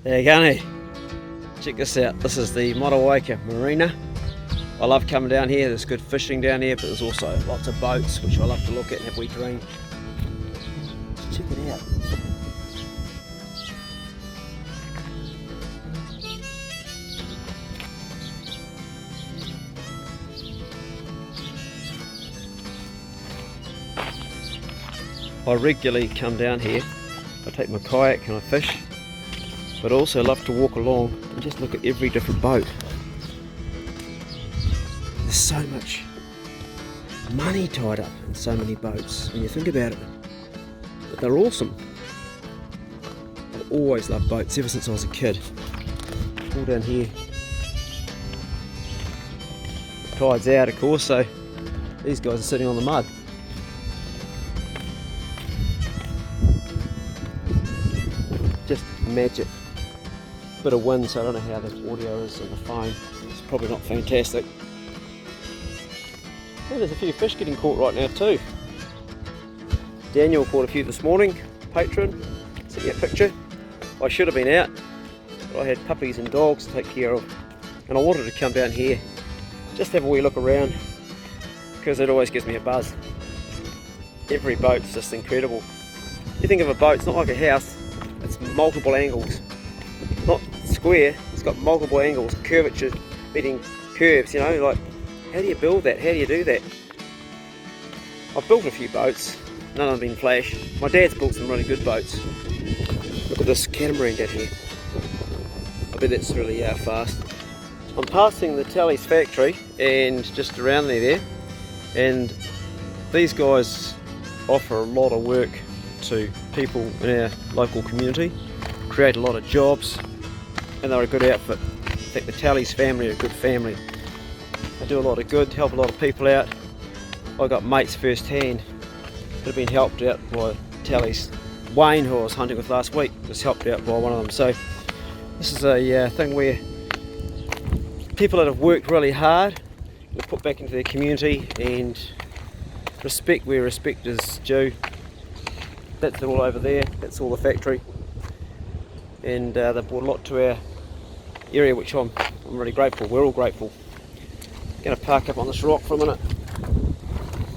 There you go, eh? Check this out. This is the Motueka Marina. I love coming down here. There's good fishing down here, but there's also lots of boats which I love to look at and have a wee drink. Check it out. I regularly come down here. I take my kayak and I fish, but also love to walk along and just look at every different boat. There's so much money tied up in so many boats when you think about it, but they're awesome. I've always loved boats ever since I was a kid. All down here. Tide's out, of course, so these guys are sitting on the mud. Just magic. Bit of wind, so I don't know how the audio is on the phone. It's probably not fantastic. Oh, there's a few fish getting caught right now too. Daniel caught a few this morning. Patron sent me a picture. I should have been out, but I had puppies and dogs to take care of, and I wanted to come down here, just have a wee look around, because it always gives me a buzz. Every boat's just incredible. You think of a boat, it's not like a house. It's multiple angles, not square. It's got multiple angles, curvatures, meeting curves. You know, like how do you build that? How do you do that? I've built a few boats. None of them have been flash. My dad's built some really good boats. Look at this catamaran down here. I bet that's really fast. I'm passing the Tally's factory and just around there, and these guys offer a lot of work to people in our local community, create a lot of jobs, and they're a good outfit. I think the Tally's family are a good family. They do a lot of good, help a lot of people out. I got mates firsthand that have been helped out by Tally's. Wayne, who I was hunting with last week, was helped out by one of them. So this is a thing where people that have worked really hard are put back into their community, and respect where respect is due. That's all over there, that's all the factory, and they brought a lot to our area, which I'm really grateful. We're all grateful. Going to park up on this rock for a minute,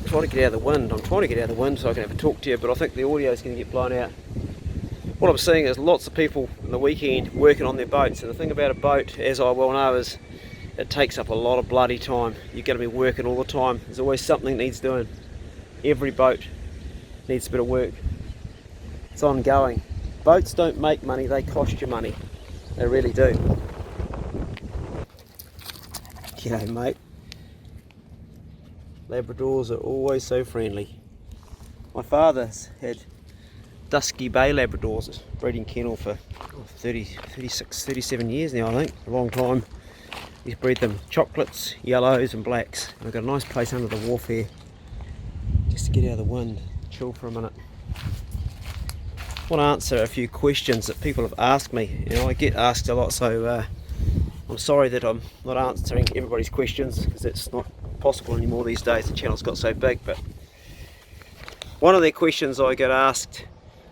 trying to get out of the wind. I'm trying to get out of the wind so I can have a talk to you, but I think the audio is going to get blown out. What I'm seeing is lots of people on the weekend working on their boats, and the thing about a boat, as I well know, is it takes up a lot of bloody time. You're going to be working all the time. There's always something that needs doing. Every boat needs a bit of work. It's ongoing. Boats don't make money, they cost you money. They really do. G'day mate. Labradors are always so friendly. My father's had Dusky Bay Labradors, breeding kennel for 36, 37 years now, I think. A long time. He's bred them chocolates, yellows and blacks. And I've got a nice place under the wharf here, just to get out of the wind, chill for a minute. I want to answer a few questions that people have asked me. You know, I get asked a lot, so I'm sorry that I'm not answering everybody's questions, because it's not possible anymore these days. The channel's got so big. But one of the questions I get asked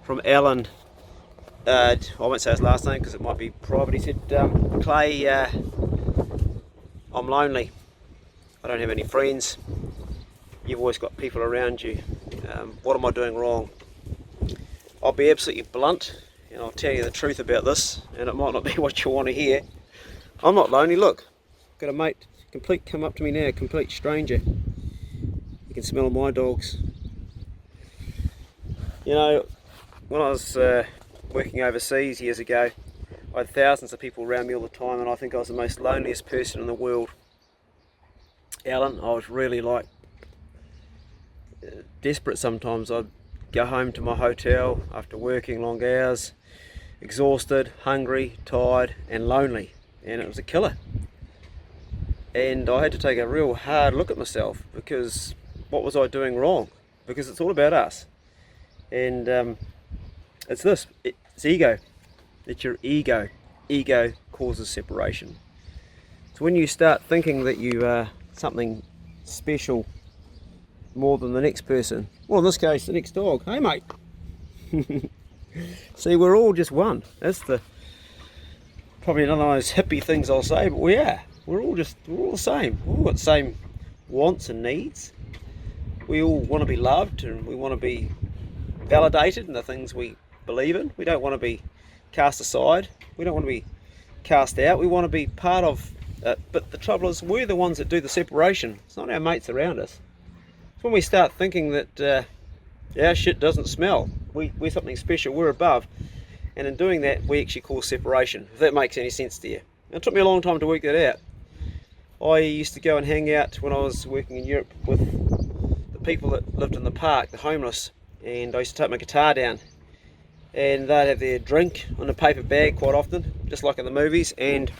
from Alan, I won't say his last name because it might be private. He said, Clay, I'm lonely. I don't have any friends. You've always got people around you. What am I doing wrong? I'll be absolutely blunt, and I'll tell you the truth about this, and it might not be what you want to hear. I'm not lonely. Look, got a mate, come up to me now, complete stranger. You can smell my dogs. You know, when I was working overseas years ago, I had thousands of people around me all the time, and I think I was the most loneliest person in the world. Alan, I was really like desperate sometimes. I'd go home to my hotel after working long hours, exhausted, hungry, tired and lonely, and it was a killer. And I had to take a real hard look at myself, because what was I doing wrong? Because it's all about us, and it's ego. It's your ego. Ego causes separation. So when you start thinking that you are something special more than the next person, well, in this case the next dog, hey mate. See, we're all just one. That's probably none of those hippie things I'll say, but we are. We're all the same. We've all got the same wants and needs. We all want to be loved, and we want to be validated in the things we believe in. We don't want to be cast aside. We don't want to be cast out. We want to be part of it. But the trouble is, we're the ones that do the separation. It's not our mates around us. It's when we start thinking that our shit doesn't smell. We're something special. We're above. And in doing that, we actually cause separation, if that makes any sense to you. It took me a long time to work that out. I used to go and hang out when I was working in Europe with the people that lived in the park, the homeless, and I used to take my guitar down, and they'd have their drink on a paper bag quite often, just like in the movies, and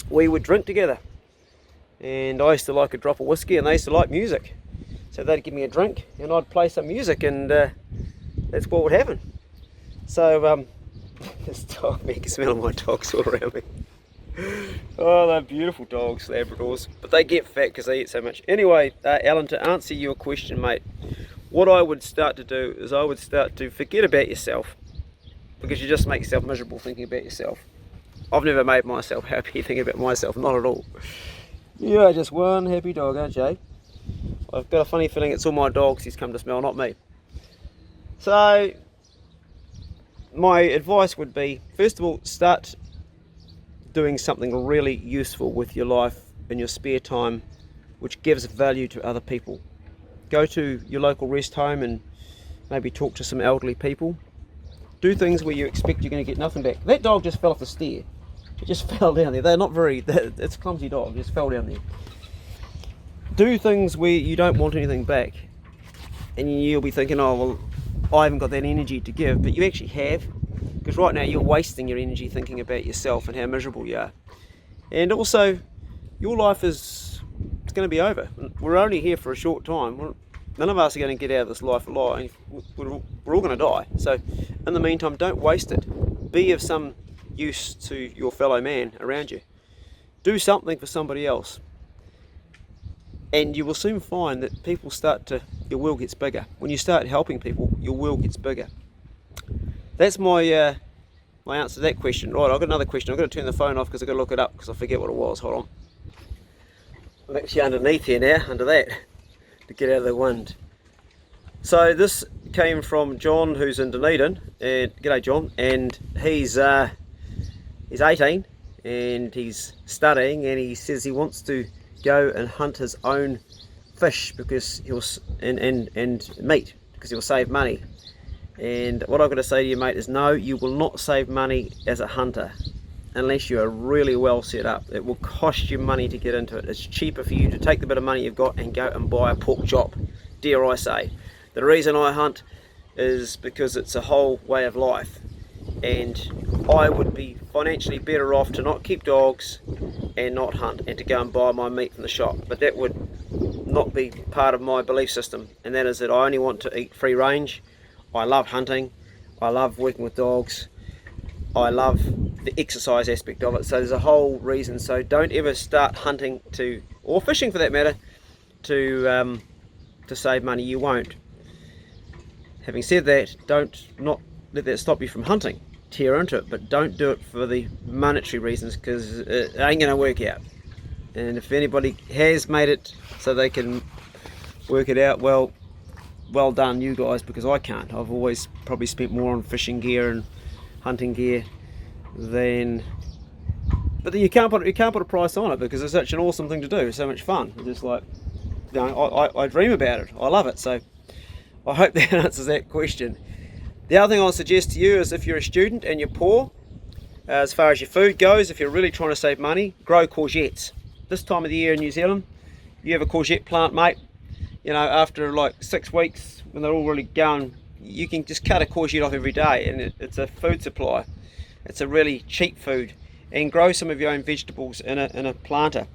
we would drink together. And I used to like a drop of whiskey, and they used to like music. So they'd give me a drink, and I'd play some music, and that's what would happen. So, this dog, you can smell my dogs all around me. Oh, they're beautiful dogs, Labradors, but they get fat because they eat so much. Anyway, Alan, to answer your question, mate, what I would start to do is I would start to forget about yourself, because you just make yourself miserable thinking about yourself. I've never made myself happy thinking about myself, not at all. You are just one happy dog, aren't you? I've got a funny feeling it's all my dogs he's come to smell, not me. So, my advice would be, first of all, start doing something really useful with your life in your spare time, which gives value to other people. Go to your local rest home and maybe talk to some elderly people. Do things where you expect you're going to get nothing back. That dog just fell off the stair. It just fell down there. It's a clumsy dog, it just fell down there. Do things where you don't want anything back, and you'll be thinking, oh well, I haven't got that energy to give, but you actually have, because right now you're wasting your energy thinking about yourself and how miserable you are. And also, your life is going to be over. We're only here for a short time. None of us are going to get out of this life alive. We're all going to die. So in the meantime, don't waste it. Be of some use to your fellow man around you. Do something for somebody else, and you will soon find that your world gets bigger. When you start helping people, your world gets bigger. That's my answer to that question. Right, I've got another question. I've got to turn the phone off because I've got to look it up because I forget what it was. Hold on. I'm actually underneath here now, under that, to get out of the wind. So this came from John, who's in Dunedin. And g'day, John. And he's 18 and he's studying, and he says he wants to go and hunt his own fish because and meat, because he'll save money. And what I've got to say to you, mate, is no, you will not save money as a hunter unless you are really well set up. It will cost you money to get into it. It's cheaper for you to take the bit of money you've got and go and buy a pork chop, dare I say. The reason I hunt is because it's a whole way of life, and I would be financially better off to not keep dogs and not hunt and to go and buy my meat from the shop. But that would not be part of my belief system, and that is that I only want to eat free range. I love hunting, I love working with dogs, I love the exercise aspect of it. So there's a whole reason. So don't ever start hunting or fishing for that matter, to save money. You won't. Having said that, not let that stop you from hunting. Tear into it, but don't do it for the monetary reasons, because it ain't going to work out. And if anybody has made it so they can work it out, well done you guys, because I can't. I've always probably spent more on fishing gear and hunting gear than, but you can't put a price on it because it's such an awesome thing to do. It's so much fun. It's just like, you know, I dream about it. I love it. So I hope that answers that question. The other thing I'll suggest to you is, if you're a student and you're poor, as far as your food goes, if you're really trying to save money, grow courgettes. This time of the year in New Zealand, you have a courgette plant, mate, you know, after like 6 weeks, when they're all really going, you can just cut a courgette off every day, and it's a food supply. It's a really cheap food. And grow some of your own vegetables in a planter.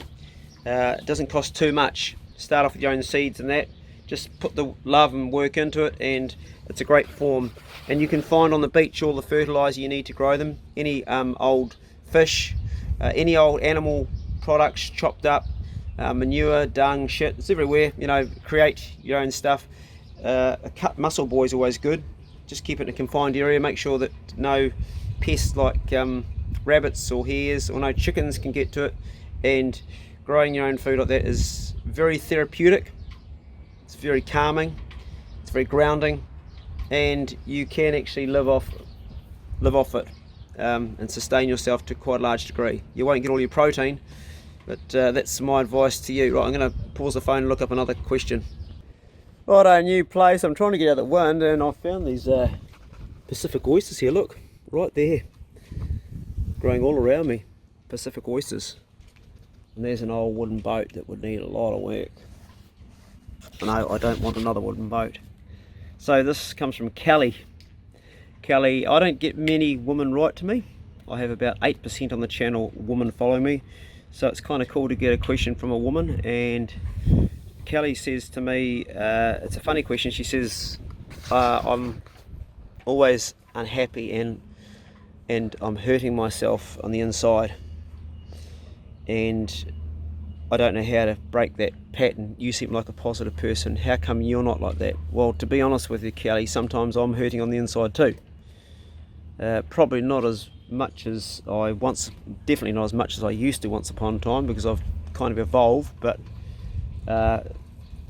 It doesn't cost too much. Start off with your own seeds and that. Just put the love and work into it, and it's a great form. And you can find on the beach all the fertilizer you need to grow them. Any old fish, any old animal products chopped up, manure, dung, shit, it's everywhere. You know, create your own stuff. A cut mussel boy is always good. Just keep it in a confined area. Make sure that no pests like rabbits or hares, or no, chickens can get to it, and growing your own food like that is very therapeutic. It's very calming, it's very grounding, and you can actually live off it and sustain yourself to quite a large degree. You won't get all your protein, but that's my advice to you. Right, I'm going to pause the phone and look up another question. Right, a new place. I'm trying to get out of the wind, and I found these Pacific oysters here. Look, right there, growing all around me. Pacific oysters. And there's an old wooden boat that would need a lot of work. No, I don't want another wooden boat. So this comes from Kelly. Kelly, I don't get many women write to me. I have about 8% on the channel women follow me. So it's kind of cool to get a question from a woman. And Kelly says to me, it's a funny question. She says, I'm always unhappy and I'm hurting myself on the inside. And I don't know how to break that pattern. You seem like a positive person. How come you're not like that? Well, to be honest with you, Kelly, sometimes I'm hurting on the inside too. Probably not as much as I once, definitely not as much as I used to once upon a time, because I've kind of evolved, but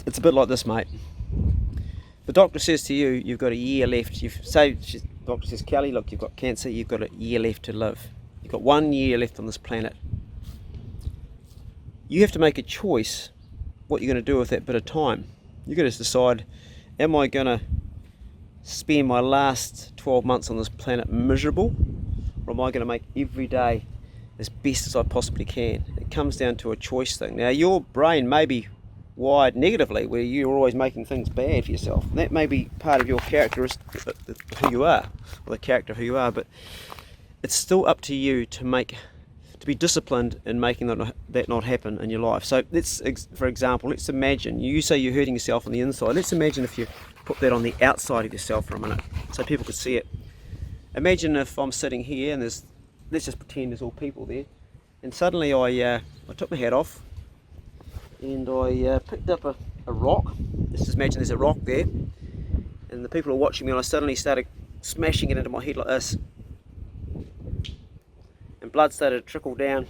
it's a bit like this, mate. The doctor says to you, you've got a year left. The doctor says, Kelly, look, you've got cancer, you've got a year left to live. You've got 1 year left on this planet. You have to make a choice what you're going to do with that bit of time. You've got to decide, am I going to spend my last 12 months on this planet miserable, or am I going to make every day as best as I possibly can? It comes down to a choice thing. Now, your brain may be wired negatively, where you're always making things bad for yourself. That may be part of your characteristic of who you are, or the character of who you are, but it's still up to you to be disciplined in making that not happen in your life. So for example, let's imagine, you say you're hurting yourself on the inside. Let's imagine if you put that on the outside of yourself for a minute, so people could see it. Imagine if I'm sitting here and let's just pretend there's all people there, and suddenly I took my hat off and I picked up a rock. Let's just imagine there's a rock there, and the people are watching me, and I suddenly started smashing it into my head like this, and blood started to trickle down,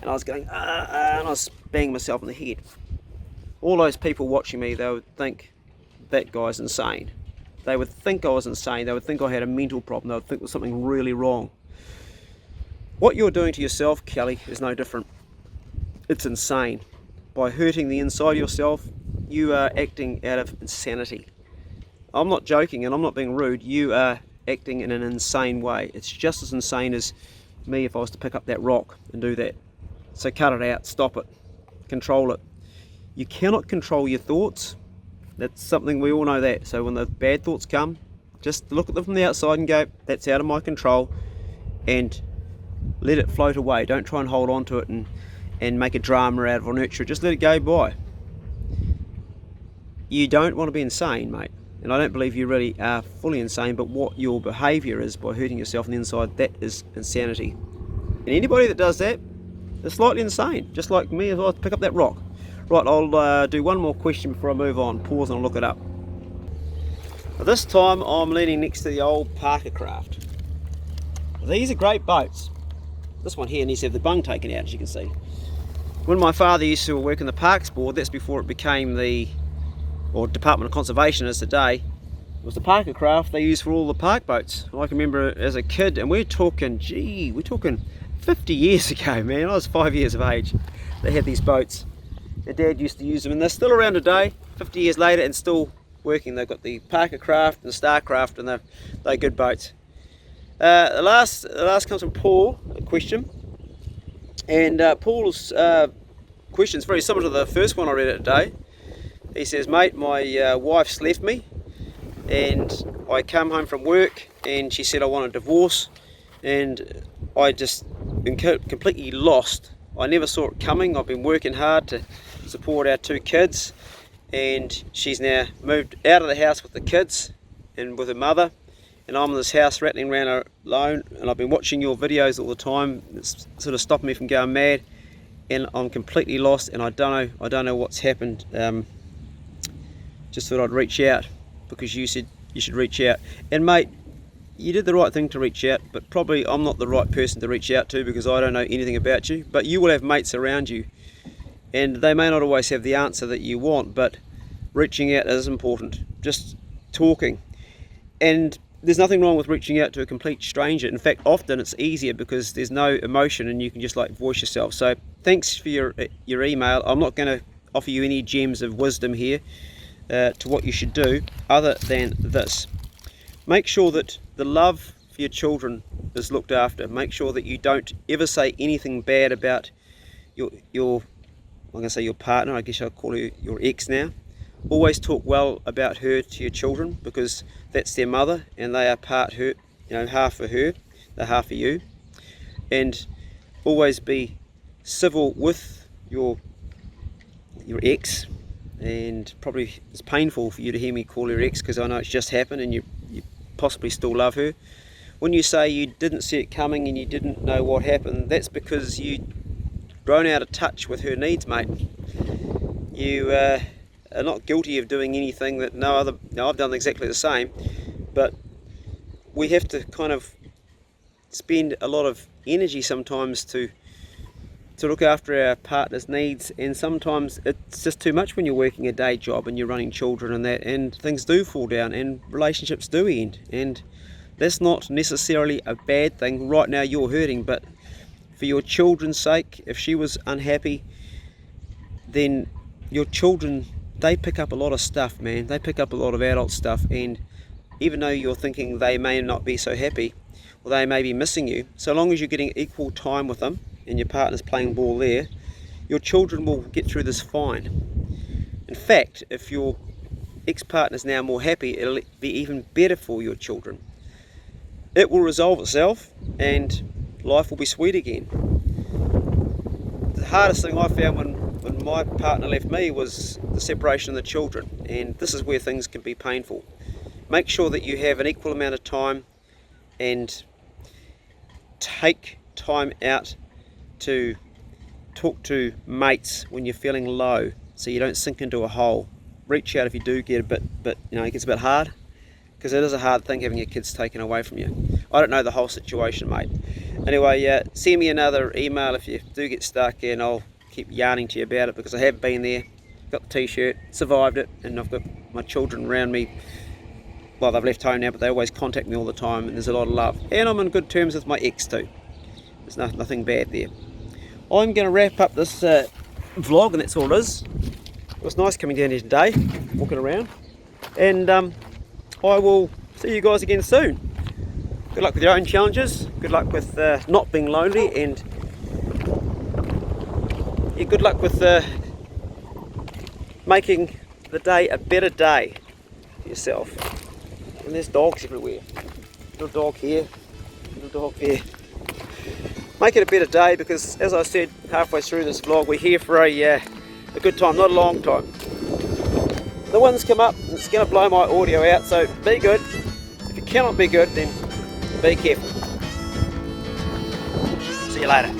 and I was going and I was banging myself in the head. All those people watching me, they would think that guy's insane. They would think I was insane. They would think I had a mental problem. They would think there was something really wrong. What you're doing to yourself, Kelly, is no different. It's insane. By hurting the inside of yourself, you are acting out of insanity. I'm not joking, and I'm not being rude. You are acting in an insane way. It's just as insane as me if I was to pick up that rock and do that. So cut it out, stop it, control it. You cannot control your thoughts. That's something, we all know that. So when the bad thoughts come, just look at them from the outside and go, that's out of my control, and let it float away. Don't try and hold on to it and make a drama out of it or nurture it. Just let it go by. You don't want to be insane, mate. And I don't believe you really are fully insane, but what your behaviour is by hurting yourself on the inside, that is insanity. And anybody that does that is slightly insane, just like me as well, to pick up that rock. Right, I'll do one more question before I move on. Pause and I'll look it up. This time I'm leaning next to the old Parker Craft. These are great boats. This one here needs to have the bung taken out, as you can see. When my father used to work in the Parks Board, that's before it became the Department of Conservation as today, it was the Parker Craft they used for all the park boats. I can remember as a kid, and we're talking 50 years ago, man. I was 5 years of age. They had these boats. Their dad used to use them, and they're still around today, 50 years later, and still working. They've got the Parker Craft and the Starcraft, and they're good boats. The last comes from Paul, a question. And Paul's question is very similar to the first one I read it today. He says, mate, my wife's left me, and I come home from work and she said I want a divorce, and I just been completely lost. I never saw it coming. I've been working hard to support our 2 kids, and she's now moved out of the house with the kids and with her mother, and I'm in this house rattling around alone, and I've been watching your videos all the time. It's sort of stopping me from going mad, and I'm completely lost, and I don't know what's happened. Just thought I'd reach out because you said you should reach out. And mate, you did the right thing to reach out, but probably I'm not the right person to reach out to because I don't know anything about you. But you will have mates around you, and they may not always have the answer that you want, but reaching out is important. Just talking. And there's nothing wrong with reaching out to a complete stranger. In fact, often it's easier because there's no emotion and you can just like voice yourself. So thanks for your email. I'm not going to offer you any gems of wisdom here to what you should do other than this. Make sure that the love for your children is looked after. Make sure that you don't ever say anything bad about your I'm going to say your partner, I guess I'll call her your ex now. Always talk well about her to your children because that's their mother and they are part her, half of her, they're half of you. And always be civil with your ex. And probably it's painful for you to hear me call her ex because I know it's just happened and you possibly still love her. When you say you didn't see it coming and you didn't know what happened, that's because you grown out of touch with her needs, mate. You are not guilty of doing anything that I've done exactly the same, but we have to kind of spend a lot of energy sometimes to look after our partner's needs, and sometimes it's just too much when you're working a day job and you're running children and that, and things do fall down and relationships do end, and that's not necessarily a bad thing. Right now you're hurting, but for your children's sake, if she was unhappy, then your children, they pick up a lot of stuff, man. They pick up a lot of adult stuff, and even though you're thinking they may not be so happy or they may be missing you, so long as you're getting equal time with them and your partner's playing ball there, your children will get through this fine. In fact, if your ex-partner's now more happy, it'll be even better for your children. It will resolve itself and life will be sweet again. The hardest thing I found when my partner left me was the separation of the children, and this is where things can be painful. Make sure that you have an equal amount of time and take time out to talk to mates when you're feeling low so you don't sink into a hole. Reach out if you do get a bit, it gets a bit hard, because it is a hard thing having your kids taken away from you. I don't know the whole situation, mate. Anyway, send me another email if you do get stuck, and I'll keep yarning to you about it because I have been there, got the t-shirt, survived it, and I've got my children around me. Well, they've left home now, but they always contact me all the time, and there's a lot of love. And I'm in good terms with my ex too. There's nothing bad there. I'm going to wrap up this vlog, and that's all it is. It was nice coming down here today, walking around, and I will see you guys again soon. Good luck with your own challenges, good luck with not being lonely, and good luck with making the day a better day for yourself. And there's dogs everywhere. Little dog here, little dog there. Make it a better day, because as I said halfway through this vlog, we're here for a good time, not a long time. The wind's come up, and it's going to blow my audio out, so be good. If you cannot be good, then be careful. See you later.